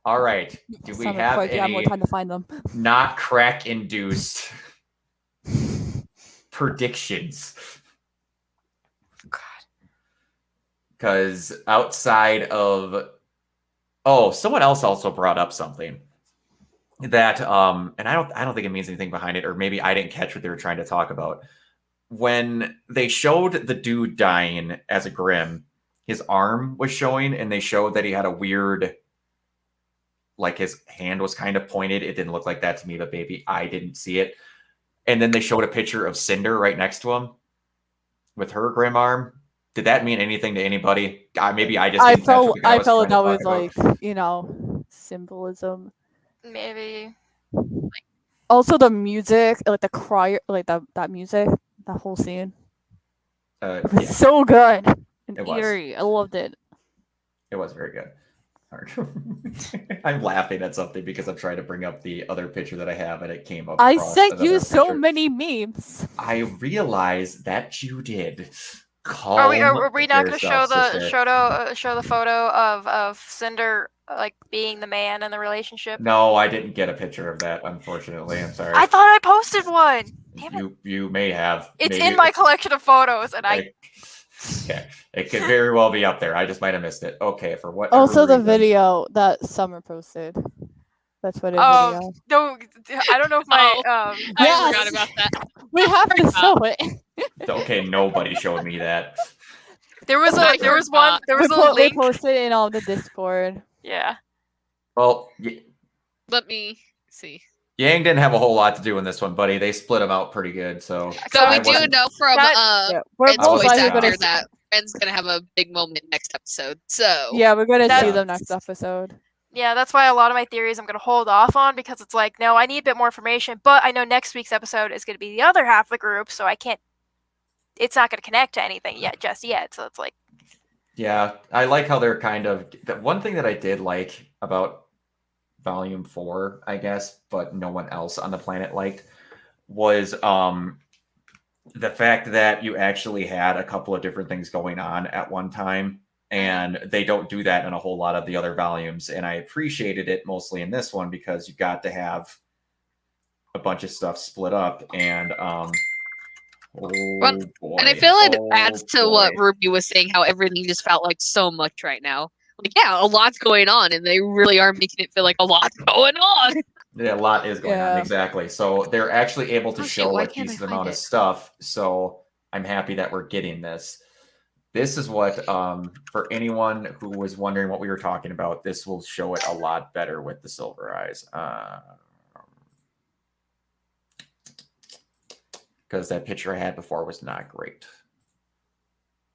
All right. Do we Summer, have quite the- I'm any trying to find them. not crack induced predictions? God. Because outside of Oh, someone else also brought up something that and I don't think it means anything behind it, or maybe I didn't catch what they were trying to talk about. When they showed the dude dying as a Grimm, his arm was showing, and they showed that he had a weird, like his hand was kind of pointed. It didn't look like that to me, but maybe I didn't see it. And then they showed a picture of Cinder right next to him with her Grimm arm. Did that mean anything to anybody? Maybe I just I didn't catch what felt the guy I was felt trying that to was talk about. like, symbolism. Maybe. Also the music, like the choir, like that music, that whole scene. It was Yeah, so good and It was. eerie. I loved it. it was very good. I'm laughing at something because I'm trying to bring up the other picture that I have, and it came up. I across sent you another so picture. many memes. I realize that you did. Are we not going to show yourself, the sister. show the photo of Cinder like being the man in the relationship? No, I didn't get a picture of that. Unfortunately, I'm sorry. I thought I posted one. Damn it! You may have. It's Maybe in my collection of photos, and I. Okay, it could very well be up there. I just might have missed it. Okay, for what? Also the video that Summer posted. That's what it Oh, video. no, I don't know if my I Yes. forgot about that. We have to show it. Okay, nobody showed me that. there was I there was forgot. one there was a we link. posted it in all the Discord. Yeah. Well, Let me see. Yang didn't have a whole lot to do in this one, buddy. They split him out pretty good. So So I we do wasn't- know from Yeah, we're Ren's most voice likely actor gonna. that Ren's gonna have a big moment next episode. So Yeah, we're gonna That- see them next episode. Yeah, that's why a lot of my theories I'm going to hold off on, because it's like, no, I need a bit more information, but I know next week's episode is going to be the other half of the group, so I can't. It's not going to connect to anything just yet. So it's like, yeah, I like how they're kind of. The one thing that I did like about Volume 4, I guess, but no one else on the planet liked, was the fact that you actually had a couple of different things going on at one time. And they don't do that in a whole lot of the other volumes. And I appreciated it mostly in this one because you got to have a bunch of stuff split up. And oh boy. and I feel it Oh, adds to what boy. Ruby was saying, how everything just felt like so much right now. Like, yeah, a lot's going on, and they really are making it feel like a lot's going on. Yeah, a lot is going on. Yeah. Exactly. So they're actually able to Oh, shit, show why a can't I decent find amount of it? stuff. So I'm happy that we're getting this. This is what, for anyone who was wondering what we were talking about, this will show it a lot better with the Silver Eyes. Because that picture I had before was not great.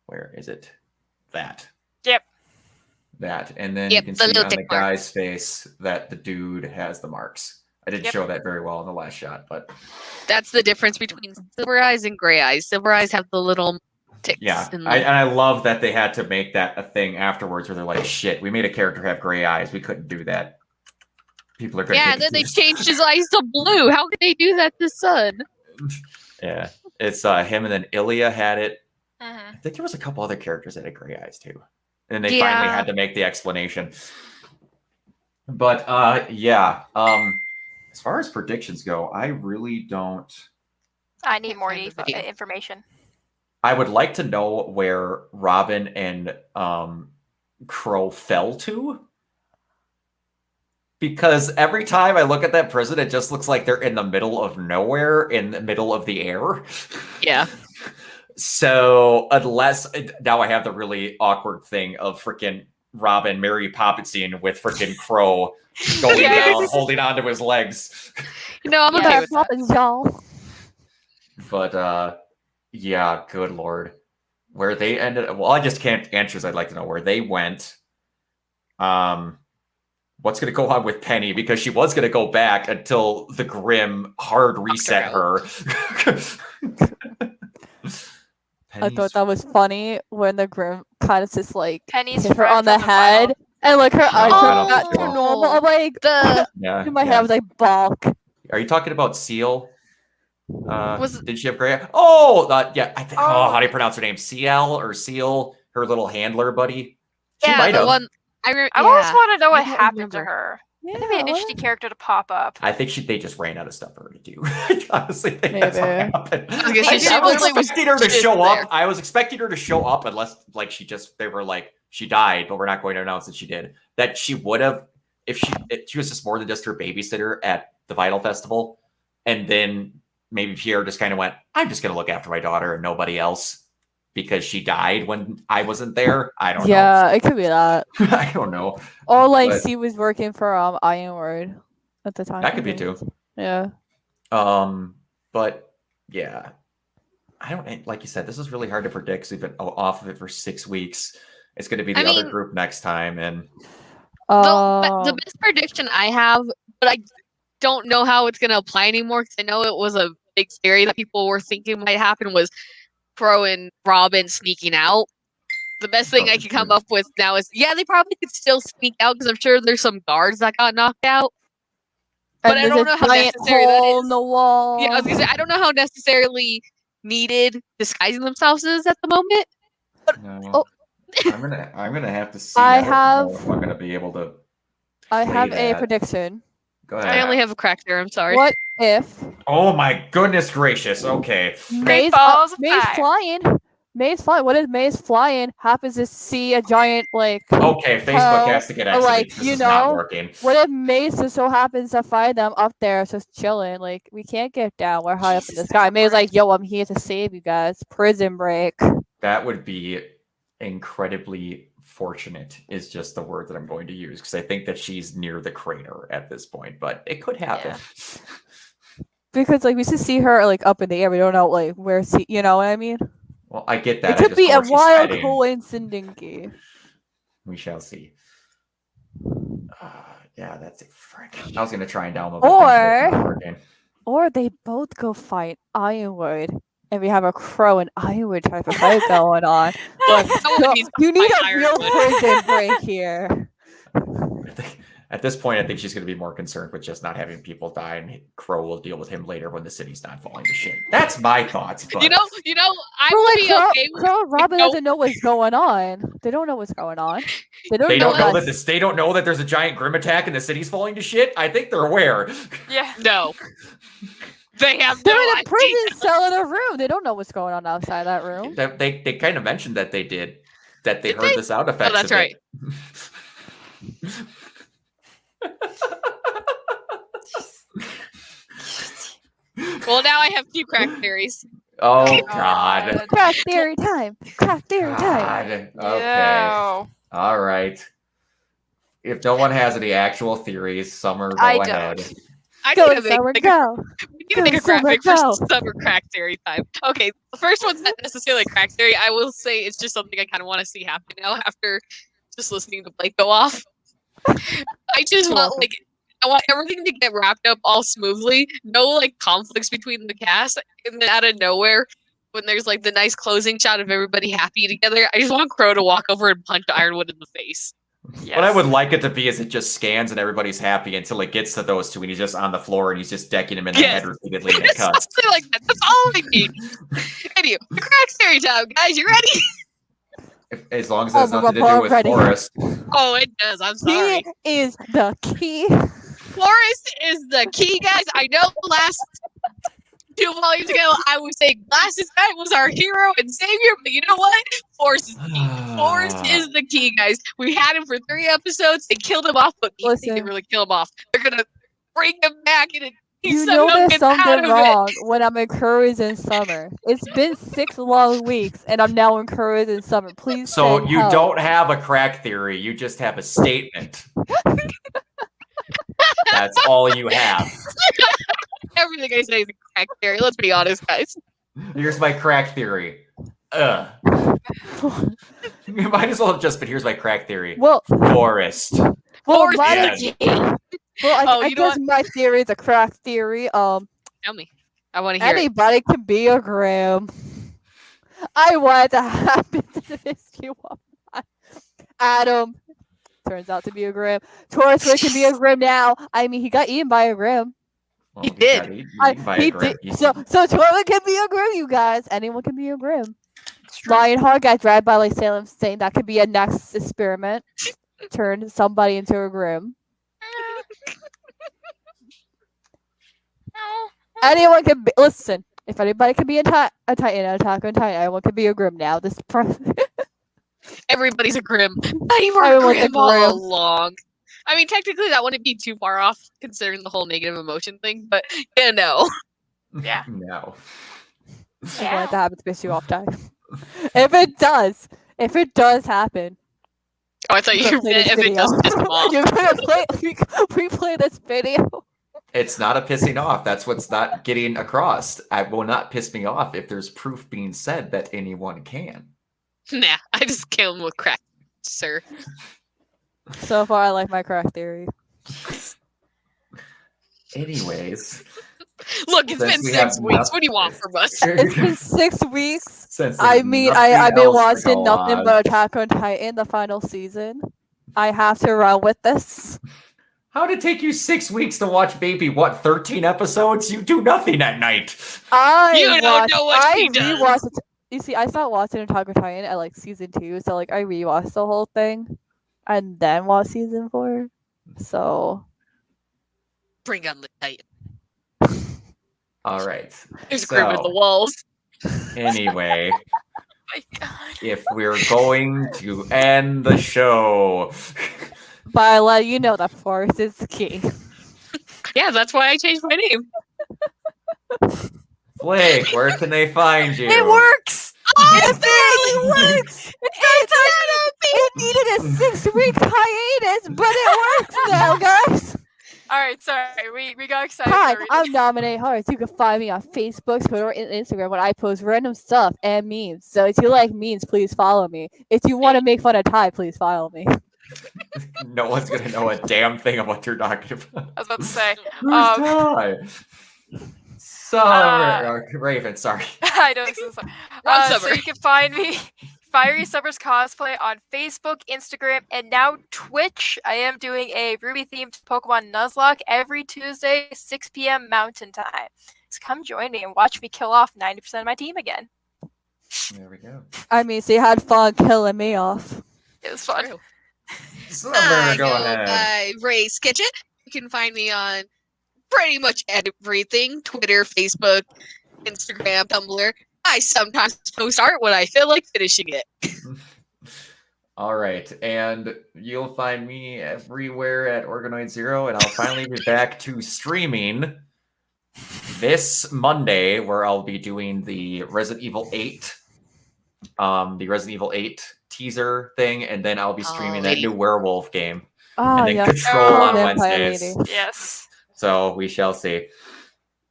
Where is it? That. Yep. That. And then Yep, you can the see little on the tick mark. guy's face that the dude has the marks. I didn't Yep. show that very well in the last shot, but That's the difference between Silver Eyes and Gray Eyes. Silver Eyes have the little ticks. yeah. And I love that they had to make that a thing afterwards where they're like, shit, we made a character have gray eyes. We couldn't do that. People are going to yeah, and then they changed his eyes to blue. How could they do that to Sun? Yeah. It's him, and then Ilya had it. mhm. I think there was a couple other characters that had gray eyes too. And they finally Yeah. had to make the explanation. But yeah. As far as predictions go, I really don't. I need more Find the video. information. I would like to know where Robin and Crow fell to. Because every time I look at that prison, it just looks like they're in the middle of nowhere, in the middle of the air. Yeah. So unless now I have the really awkward thing of freaking Robin, Mary Poppins scene with freaking Crow going Yes. down, holding onto his legs. No, I'm Yeah. okay That with that. happens, y'all. But yeah, good lord. Where they ended, well, I just can't answer. I'd like to know where they went. What's going to go on with Penny, because she was going to go back until the Grimm hard reset her. I thought that was funny when the Grim kind of just like Penny's hit her friend on the from final. head and like her eyes Oh. were back to normal. I'm like, The yeah, in my yeah. head I was like, balk. Are you talking about Seal? Was- Did she have gray? Oh, yeah. I think. Oh, Oh. how do you pronounce her name? Ciel or Seal? Her little handler buddy. She yeah, might the have. one I always want to know I what don't happened to remember. her. Yeah, That'd be an interesting character to pop up. I think they just ran out of stuff for her to do. I honestly think that's what Maybe. happened. Okay, so I she was was, like, expecting her to just show there. up. I was expecting her to show up unless, like, they were like, she died, but we're not going to announce that she did. That she would have, if she was just more than just her babysitter at the Vital Festival, and then maybe Pierre just kind of went, I'm just going to look after my daughter and nobody else because she died when I wasn't there. I don't know. Yeah, it could be that. I don't know. Or like But- she was working for Ironwood at the time. That could be too. Yeah. But yeah, I don't, like you said, this is really hard to predict because we've been off of it for 6 weeks. It's going to be the other group next time. And the best prediction I have, but I don't know how it's going to apply anymore because I know it was a big theory that people were thinking might happen was Crow and Robin sneaking out. The best thing I can come up with now is, yeah, they probably could still sneak out because I'm sure there's some guards that got knocked out. But I don't know how necessary that is. In the wall. Yeah, I was gonna say, I don't know how necessarily needed disguising themselves is at the moment. no. I'm gonna have to see. I don't have- know if I'm gonna be able to. I play have a that. prediction. Go ahead. I only have a crack there. I'm sorry. What if Oh my goodness gracious! Okay. May's balls of May's fire. flying? May's flying. What if May's flying happens to see a giant like? Okay, Facebook has to get or, exit. like, This you is not know, working. What if Maze just so happens to find them up there just chilling? Like, we can't get down. We're high up in the sky. May's like, yo, I'm here to save you guys. Prison break. That would be incredibly fortunate, is just the word that I'm going to use, because I think that she's near the crater at this point, but it could happen. Because, like, we should see her, like, up in the air. We don't know, like, where she, you know what I mean? Well, I get that. It I could just be know a where she's wild heading. coincidence. We shall see. Yeah, that's it. Frick. I was going to try and download Or they both go fight Ironwood. And we have a Crow and Ironwood type of fight going on. Like, Someone yo, needs to you need fight a real Ironwood. prison break here. At this point, I think she's going to be more concerned with just not having people die, and Crow will deal with him later when the city's not falling to shit. That's my thoughts. But You know, I But, would like, be okay with Crow and Robin no- doesn't know what's going on. They don't know what's going on. They don't they know don't know that. that they don't know that there's a giant Grim attack and the city's falling to shit. I think they're aware. Yeah. No. They have They're no in a idea. prison cell in a room. They don't know what's going on outside that room. They kind of mentioned that they did. That they Did heard they? the sound effects. that's of right. It. Well, now I have two crack theories. Oh Oh, God. God. Crack theory time. Crack theory time. God. Okay. No. All right. If no one has any actual theories, Summer, go I ahead. don't. I Go, need to make, Summer, like, go. we need to make a Go, Summer, graphic for go. summer crack theory time. Okay, the first one's not necessarily a crack theory. I will say it's just something I kind of want to see happen now after just listening to Blake go off. I just want I want everything to get wrapped up all smoothly. No like conflicts between the cast, and then out of nowhere, when there's like the nice closing shot of everybody happy together, I just want Crow to walk over and punch Ironwood in the face. Yes. What I would like it to be is it just scans and everybody's happy until it gets to those two and he's just on the floor and he's just decking him in the Yes. head repeatedly and it cuts. Something like that. That's all I need. Anyway, the crack theory time, guys. You ready? As long as it has nothing to do with Ready. Forrest. Oh, it does. I'm sorry. He is the key. Forrest is the key, guys. I know the last 2 volumes ago I was saying Glasses Knight was our hero and savior, but you know what? Forrest is the key. Forrest is the key, guys. We had him for 3 episodes. They killed him off, but they Listen. didn't really kill him off. They're gonna bring him back, and he's You know somehow there's gets out something of it. wrong when I'm encouraged in summer. It's been 6 long weeks and I'm now encouraged in summer. Please So send you help. don't have a crack theory, you just have a statement. That's all you have. Everything I say is a crack theory. Let's be honest, guys. Here's my crack theory. You might as well have just been here's my crack theory. Well, Forest. Forrest my, is the key. well, I, Oh, I you know guess my theory is a crack theory. Tell me. I want to hear it. Anybody can be a Grim. I want it to happen to the history one. Adam turns out to be a Grim. Taurus can be a Grim now. I mean, he got eaten by a Grim. Well, He got did. eaten by a He Grim. did. So Taurus can be a Grim, you guys. Anyone can be a Grim. Lionheart got dragged by like Salem saying that could be a next experiment. Turn somebody into a Grim. Anyone can be. Listen, if anybody can be a Titan, Attack on Titan, anyone can be a Grim now. This. Everybody's a Grimm. They were Everyone's a Grimm all Grimm. along. I mean, technically, that wouldn't be too far off considering the whole negative emotion thing, but no. Yeah. No. I don't want that happen to piss you off, Ty. If it does happen, Oh, I thought you play meant this if it video. doesn't piss them off. You're gonna replay this video. It's not a pissing off. That's what's not getting across. It will not piss me off if there's proof being said that anyone can. Nah, I just kill him with crack, sir. So far, I like my crack theory. Anyways, Look, it's Since been we have 6 weeks. What do you want from us? It's been 6 weeks. since I there's mean, nothing I've been else to watching go nothing on, but Attack on Titan, the final season. I have to run with this. How did it take you 6 weeks to watch Baby? What, 13 episodes? You do nothing at night. You don't know what she does. rewatched it. You see, I stopped watching Attack on Titan at like season 2, so like I rewatched the whole thing, and then watched season 4. So Bring on the Titan. All right. There's Grimm in the walls. Anyway, Oh my God. if we're going to end the show, but I let you know that force is key. Yeah, that's why I changed my name. Blake, where can they find you? It works. It barely works. It needed a 6-week hiatus, but it works now, guys. All right, sorry, we got excited. Hi, already. I'm Nominate Hearts. You can find me on Facebook, Twitter, and Instagram when I post random stuff and memes. So if you like memes, please follow me. If you want to make fun of Ty, please follow me. No one's gonna know a damn thing of what you're talking about. I was about to say. Who's Um, Ty? Sorry, Raven. Sorry. I know this is so Summer. you can find me Fiery Summers Cosplay on Facebook, Instagram, and now Twitch. I am doing a Ruby themed Pokemon Nuzlocke every Tuesday, 6 p.m. Mountain Time. So come join me and watch me kill off 90% of my team again. There we go. I mean, so you had fun killing me off. It was fun. True. Summer, I go go ahead. by Ray's Kitchen. You can find me on pretty much everything: Twitter, Facebook, Instagram, Tumblr. I sometimes post art when I feel like finishing it. All right, and you'll find me everywhere at Organoid Zero, and I'll finally be back to streaming this Monday, where I'll be doing the Resident Evil 8, teaser thing, and then I'll be streaming that lady. new werewolf game, Oh, and then yeah. Control Oh, on Vampire Wednesdays. Lady. Yes. So we shall see.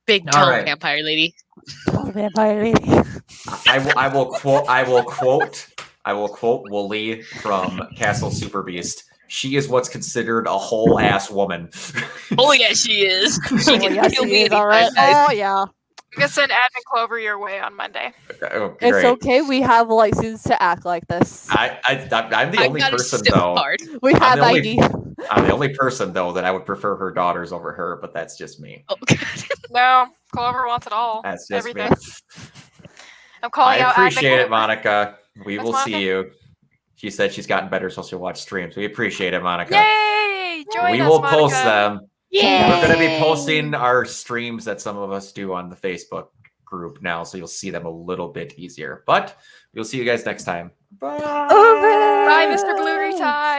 Big All tall right. vampire lady. Oh, Vampire Lady. I will quote Wooly from Castle Super Beast. She is what's considered a whole ass woman. Oh yeah, she is. She Oh, can yes, kill he me is, all right. anytime. Oh, yeah. I'm gonna send Admin Clover your way on Monday. Oh, It's great. okay. We have a license to act like this. I'm the I only got a person stiff though. card. We have the only- ID. I'm the only person though that I would prefer her daughters over her, but that's just me. Oh, God. No, Clover wants it all. That's just Everything. me. I'm calling I out Admin appreciate it, Clover. Monica. We That's will Monica. see you. She said she's gotten better, so she'll watch streams. We appreciate it, Monica. Yay! Join We us, will Monica. post them. Yay! We're going to be posting our streams that some of us do on the Facebook group now, so you'll see them a little bit easier. But we'll see you guys next time. Bye. Over. Bye, Mr. Gloory Tie.